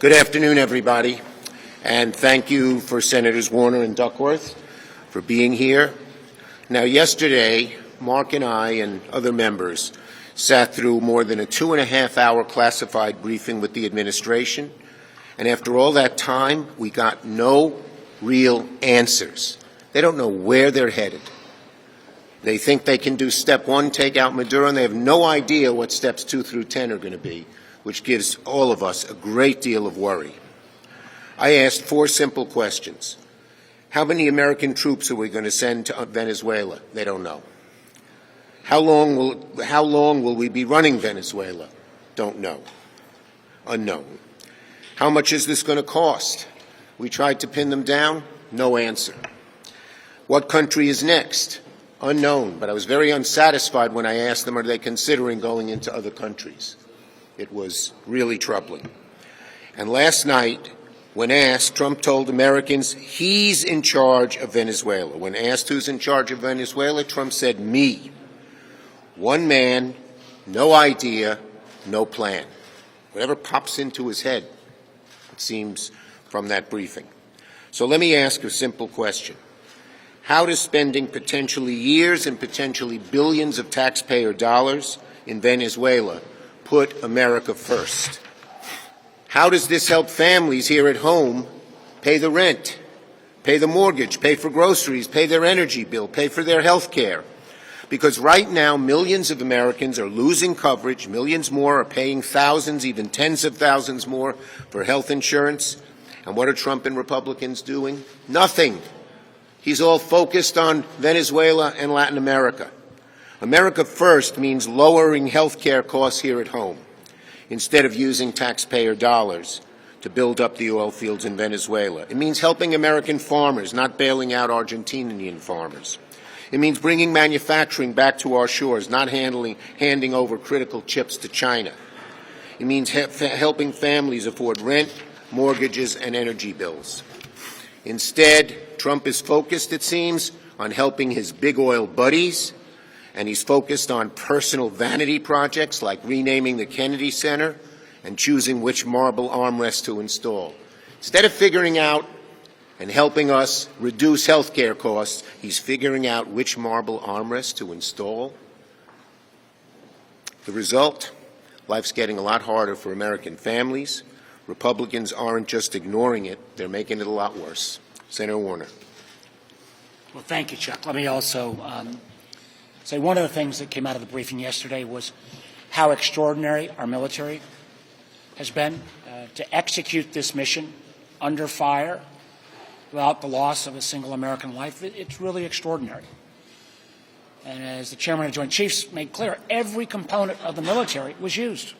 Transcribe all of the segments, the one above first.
Good afternoon, everybody, and thank you for Senators Warner and Duckworth for being here. Now, yesterday, Mark and I and other members sat through more than a 2.5-hour classified briefing with the administration, and after all that time, we got no real answers. They don't know where they're headed. They think they can do step 1, take out Maduro, and they have no idea what steps 2 through 10 are going to be, which gives all of us a great deal of worry. I asked 4 simple questions. How many American troops are we going to send to Venezuela? They don't know. How long will we be running Venezuela? Don't know. Unknown. How much is this going to cost? We tried to pin them down. No answer. What country is next? Unknown. But I was very unsatisfied when I asked them, are they considering going into other countries? It was really troubling. And last night, when asked, Trump told Americans he's in charge of Venezuela. When asked who's in charge of Venezuela, Trump said, me. One man, no idea, no plan. Whatever pops into his head, it seems, from that briefing. So let me ask a simple question. How does spending potentially years and potentially billions of taxpayer dollars in Venezuela put America first? How does this help families here at home pay the rent, pay the mortgage, pay for groceries, pay their energy bill, pay for their health care? Because right now, millions of Americans are losing coverage, millions more are paying thousands, even tens of thousands more for health insurance. And what are Trump and Republicans doing? Nothing. He's all focused on Venezuela and Latin America. America first means lowering health care costs here at home instead of using taxpayer dollars to build up the oil fields in Venezuela. It means helping American farmers, not bailing out Argentinian farmers. It means bringing manufacturing back to our shores, not handing over critical chips to China. It means helping families afford rent, mortgages, and energy bills. Instead, Trump is focused, it seems, on helping his big oil buddies, and he's focused on personal vanity projects like renaming the Kennedy Center and choosing which marble armrest to install. Instead of figuring out and helping us reduce health care costs, he's figuring out which marble armrest to install. The result? Life's getting a lot harder for American families. Republicans aren't just ignoring it, they're making it a lot worse. Senator Warner. Well, thank you, Chuck. Let me also say one of the things that came out of the briefing yesterday was how extraordinary our military has been to execute this mission under fire without the loss of a single American life. It's really extraordinary. And as the chairman of the Joint Chiefs made clear, every component of the military was used.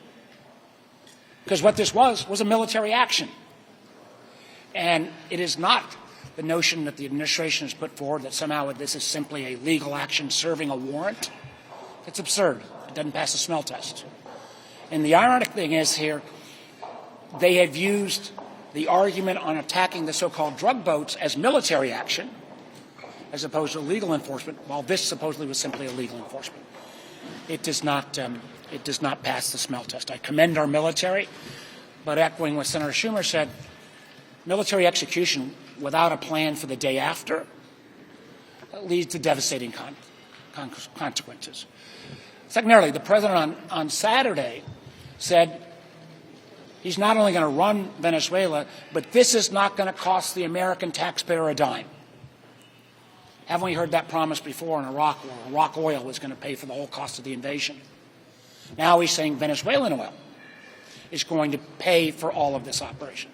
Because what this was a military action. And it is not the notion that the administration has put forward that somehow this is simply a legal action serving a warrant. It's absurd. It doesn't pass the smell test. And the ironic thing is here, they have used the argument on attacking the so-called drug boats as military action as opposed to legal enforcement, while this supposedly was simply a legal enforcement. It does not pass the smell test. I commend our military, but echoing what Senator Schumer said, military execution without a plan for the day after leads to devastating consequences. Secondarily, the president on Saturday said he's not only going to run Venezuela, but this is not going to cost the American taxpayer a dime. Haven't we heard that promise before in Iraq, where Iraq oil was going to pay for the whole cost of the invasion? Now he's saying Venezuelan oil is going to pay for all of this operation.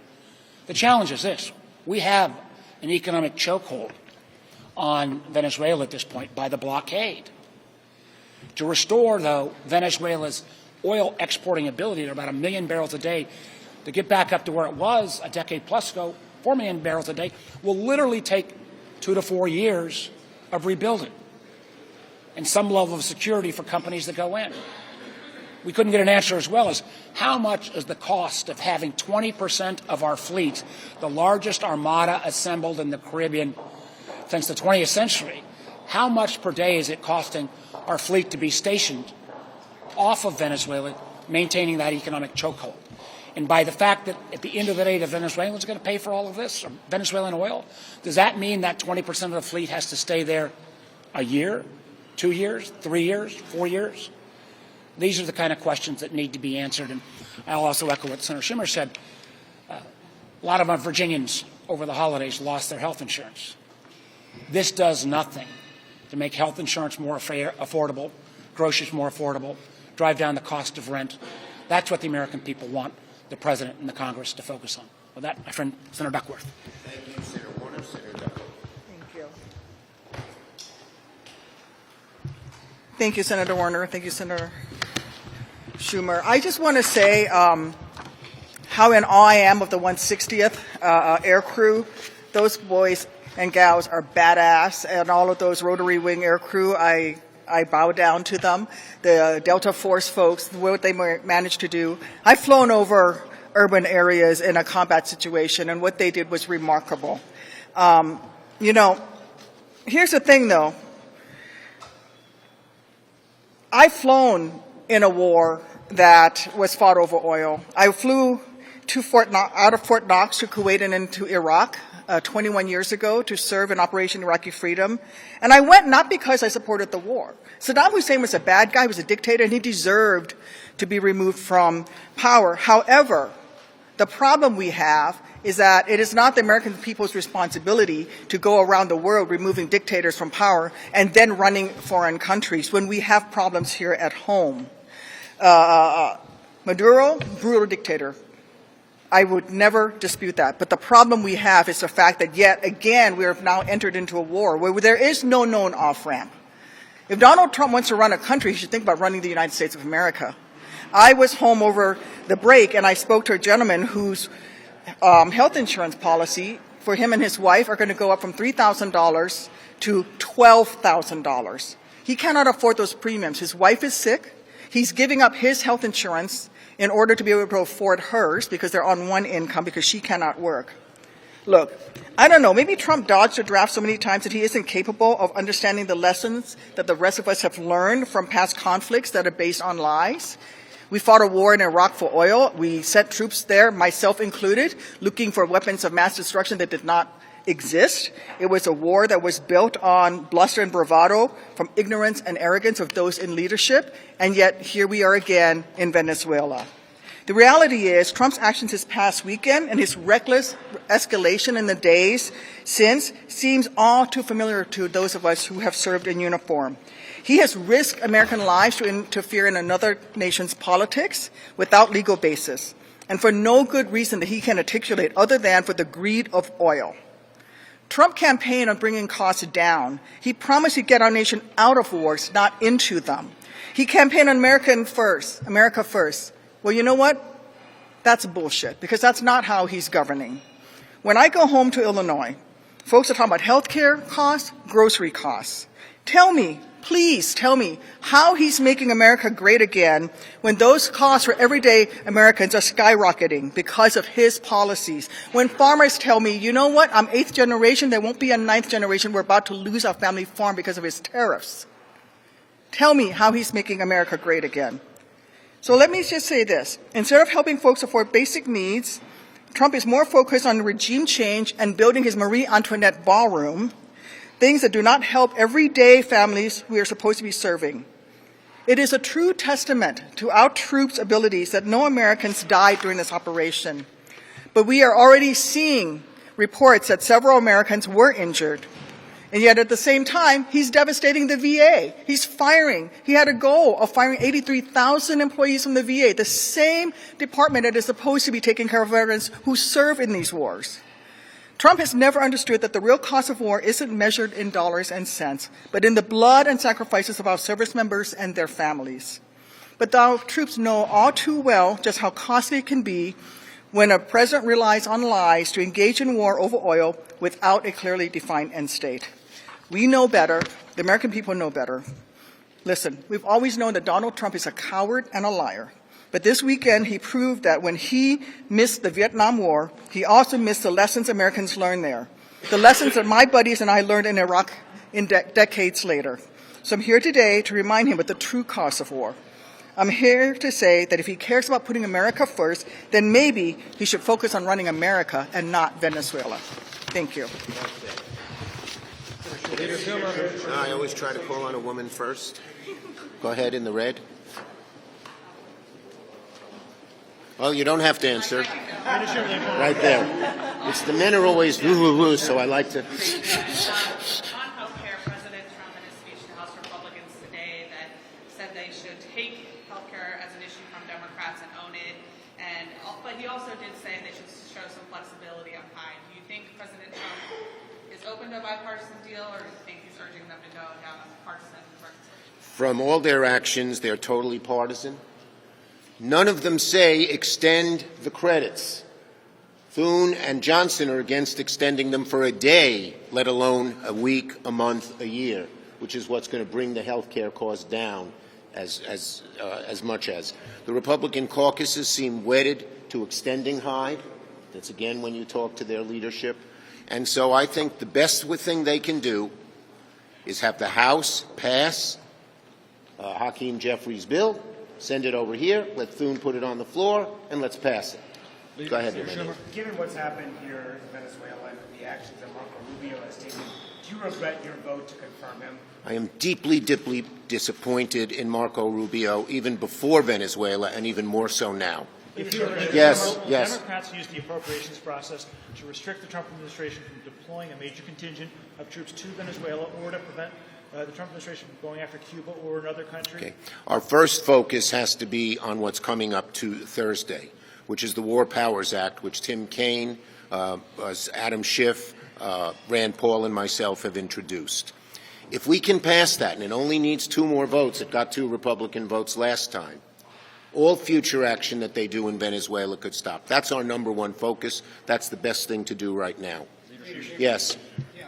The challenge is this. We have an economic chokehold on Venezuela at this point by the blockade. To restore, though, Venezuela's oil exporting ability to about 1 million barrels a day, to get back up to where it was a decade plus ago, 4 million barrels a day, will literally take 2 to 4 years of rebuilding and some level of security for companies that go in. We couldn't get an answer as well as how much is the cost of having 20% of our fleet, the largest armada assembled in the Caribbean since the 20th century, how much per day is it costing our fleet to be stationed off of Venezuela, maintaining that economic chokehold? And by the fact that at the end of the day, the Venezuelans are going to pay for all of this, or Venezuelan oil, does that mean that 20% of the fleet has to stay there a year, 2 years, 3 years, 4 years? These are the kind of questions that need to be answered. And I'll also echo what Senator Schumer said. A lot of our Virginians over the holidays lost their health insurance. This does nothing to make health insurance more affordable, groceries more affordable, drive down the cost of rent. That's what the American people want the President and the Congress to focus on. With that, my friend, Senator Duckworth. Thank you, Senator Warner. Senator Duckworth. Thank you. Thank you, Senator Warner. Thank you, Senator Schumer. I just want to say how in awe I am of the 160th air crew. Those boys and gals are badass, and all of those rotary wing air crew, I bow down to them. The Delta Force folks, what they managed to do. I've flown over urban areas in a combat situation, and what they did was remarkable. You know, here's the thing, though. I've flown in a war that was fought over oil. I flew to out of Fort Knox to Kuwait and into Iraq 21 years ago to serve in Operation Iraqi Freedom. And I went not because I supported the war. Saddam Hussein was a bad guy, he was a dictator, and he deserved to be removed from power. However, the problem we have is that it is not the American people's responsibility to go around the world removing dictators from power and then running foreign countries when we have problems here at home. Maduro, brutal dictator. I would never dispute that. But the problem we have is the fact that yet again we have now entered into a war where there is no known off-ramp. If Donald Trump wants to run a country, he should think about running the United States of America. I was home over the break and I spoke to a gentleman whose health insurance policy for him and his wife are going to go up from $3,000 to $12,000. He cannot afford those premiums. His wife is sick. He's giving up his health insurance in order to be able to afford hers because they're on one income because she cannot work. Look, I don't know, maybe Trump dodged the draft so many times that he isn't capable of understanding the lessons that the rest of us have learned from past conflicts that are based on lies. We fought a war in Iraq for oil. We sent troops there, myself included, looking for weapons of mass destruction that did not exist. It was a war that was built on bluster and bravado from ignorance and arrogance of those in leadership, and yet here we are again in Venezuela. The reality is Trump's actions this past weekend and his reckless escalation in the days since seems all too familiar to those of us who have served in uniform. He has risked American lives to interfere in another nation's politics without legal basis, and for no good reason that he can articulate other than for the greed of oil. Trump campaigned on bringing costs down. He promised he'd get our nation out of wars, not into them. He campaigned on America first. Well, you know what? That's bullshit, because that's not how he's governing. When I go home to Illinois, folks are talking about health care costs, grocery costs. Tell me, please tell me how he's making America great again when those costs for everyday Americans are skyrocketing because of his policies. When farmers tell me, you know what, I'm 8th generation, there won't be a 9th generation, we're about to lose our family farm because of his tariffs. Tell me how he's making America great again. So let me just say this. Instead of helping folks afford basic needs, Trump is more focused on regime change and building his Marie Antoinette ballroom, things that do not help everyday families we are supposed to be serving. It is a true testament to our troops' abilities that no Americans died during this operation. But we are already seeing reports that several Americans were injured. And yet at the same time, he's devastating the VA. He's firing. He had a goal of firing 83,000 employees from the VA, the same department that is supposed to be taking care of veterans who serve in these wars. Trump has never understood that the real cost of war isn't measured in dollars and cents, but in the blood and sacrifices of our service members and their families. But our troops know all too well just how costly it can be when a president relies on lies to engage in war over oil without a clearly defined end state. We know better. The American people know better. Listen, we've always known that Donald Trump is a coward and a liar. But this weekend, he proved that when he missed the Vietnam War, he also missed the lessons Americans learned there, the lessons that my buddies and I learned in Iraq decades later. So I'm here today to remind him of the true cost of war. I'm here to say that if he cares about putting America first, then maybe he should focus on running America and not Venezuela. Thank you. I always try to call on a woman first. Go ahead, in the red. Well, you don't have to answer. Right there. It's the men are always woo-woo-woo, so I like to. On healthcare, President Trump in his speech to House Republicans today that said they should take healthcare as an issue from Democrats and own it, but he also did say they should show some flexibility on kind. Do you think President Trump is open to a bipartisan deal, or do you think he's urging them to go down a partisan route? From all their actions, they're totally partisan. None of them say extend the credits. Thune and Johnson are against extending them for a day, let alone a week, a month, a year, which is what's going to bring the health care cost down as much as. The Republican caucuses seem wedded to extending Hyde. That's, again, when you talk to their leadership. And so I think the best thing they can do is have the House pass Hakeem Jeffries' bill, send it over here, let Thune put it on the floor, and let's pass it. Go ahead, Emmanuel. Given what's happened here in Venezuela and the actions that Marco Rubio has taken, do you regret your vote to confirm him? I am deeply, deeply disappointed in Marco Rubio, even before Venezuela, and even more so now. Yes. Democrats used the appropriations process to restrict the Trump administration from deploying a major contingent of troops to Venezuela or to prevent the Trump administration from going after Cuba or another country. Okay. Our first focus has to be on what's coming up to Thursday, which is the War Powers Act, which Tim Kaine, Adam Schiff, Rand Paul, and myself have introduced. If we can pass that, and it only needs 2 more votes, it got 2 Republican votes last time, all future action that they do in Venezuela could stop. That's our number one focus. That's the best thing to do right now. Yes. Yeah,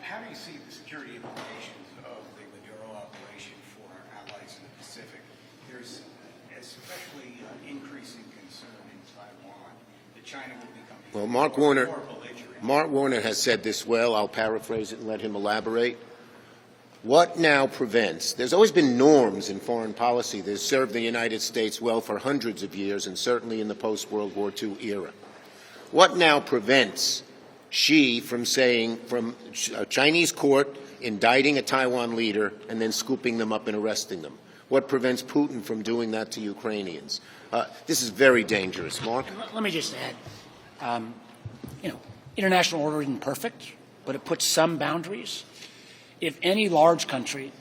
how do you see the security implications of the Maduro operation for our allies in the Pacific? There's especially increasing concern in Taiwan that China will become Well, more belligerent. Mark Warner has said this well. I'll paraphrase it and let him elaborate. What now prevents? There's always been norms in foreign policy that have served the United States well for hundreds of years, and certainly in the post-World War II era. What now prevents Xi from a Chinese court indicting a Taiwan leader and then scooping them up and arresting them? What prevents Putin from doing that to Ukrainians? This is very dangerous. Mark? Let me just add, international order isn't perfect, but it puts some boundaries. If any large country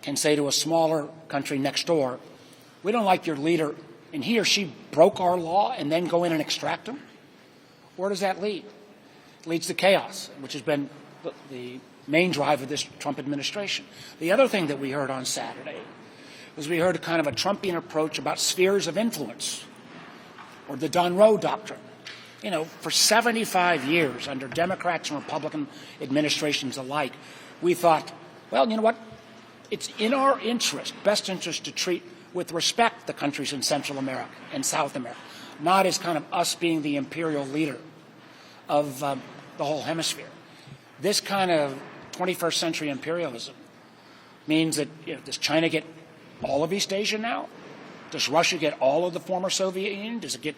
can say to a smaller country next door, we don't like your leader, and he or she broke our law, and then go in and extract him, where does that lead? It leads to chaos, which has been the main drive of this Trump administration. The other thing that we heard on Saturday was we heard kind of a Trumpian approach about spheres of influence, or the Don Roe doctrine. For 75 years, under Democrats and Republican administrations alike, we thought, well, you know what? It's in our interest, best interest, to treat with respect the countries in Central America and South America, not as kind of us being the imperial leader of the whole hemisphere. This kind of 21st century imperialism means that, does China get all of East Asia now? Does Russia get all of the former Soviet Union? Does it get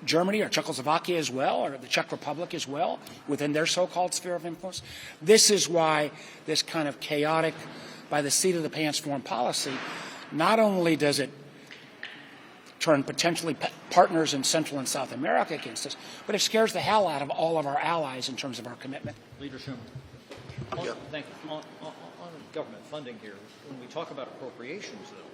Germany or Czechoslovakia as well, or the Czech Republic as well, within their so-called sphere of influence? This is why this kind of chaotic, by the seat of the pants foreign policy, not only does it turn potentially partners in Central and South America against us, but it scares the hell out of all of our allies in terms of our commitment. Leader Schumer. Thank you. On government funding here, when we talk about appropriations, though,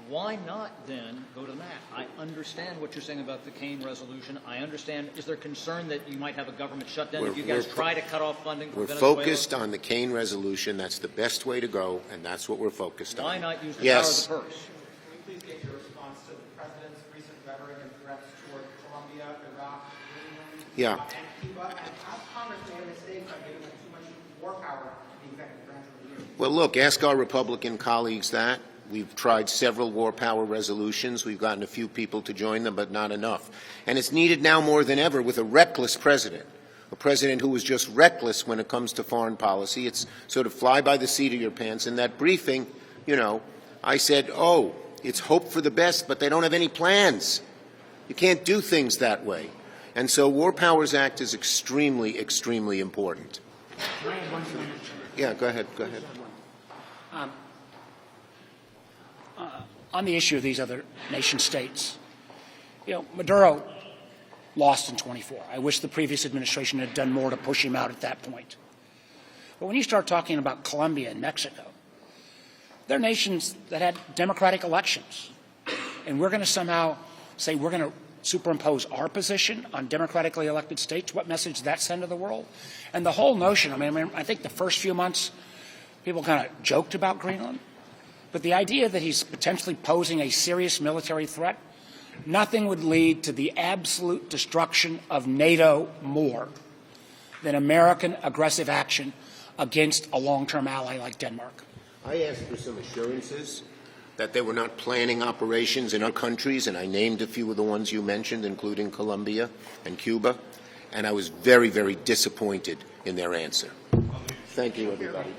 why not then go to that? I understand what you're saying about the Kaine resolution. I understand. Is there concern that you might have a government shutdown if you guys try to cut off funding from Venezuela? We're focused on the Kaine resolution. That's the best way to go, and that's what we're focused on. Why not use the power of the purse? Can we please get your response to the President's recent rhetoric and threats toward Colombia, Iraq, Yeah. and Cuba? And how Congress made a mistake by giving them too much war power to the executive branch of the Union? Well, look, ask our Republican colleagues that. We've tried several war power resolutions. We've gotten a few people to join them, but not enough. And it's needed now more than ever with a reckless president, a president who is just reckless when it comes to foreign policy. It's sort of fly by the seat of your pants. In that briefing, I said, It's hope for the best, but they don't have any plans. You can't do things that way. And so War Powers Act is extremely, extremely important. Can I add one thing? Yeah, go ahead, go ahead. On the issue of these other nation states, Maduro lost in 24. I wish the previous administration had done more to push him out at that point. But when you start talking about Colombia and Mexico, they're nations that had democratic elections. And we're going to somehow say we're going to superimpose our position on democratically elected states. What message does that send to the world? And the whole notion, I think the first few months, people kind of joked about Greenland. But the idea that he's potentially posing a serious military threat, nothing would lead to the absolute destruction of NATO more than American aggressive action against a long-term ally like Denmark. I asked for some assurances that they were not planning operations in our countries, and I named a few of the ones you mentioned, including Colombia and Cuba, and I was very, very disappointed in their answer. Thank you, everybody.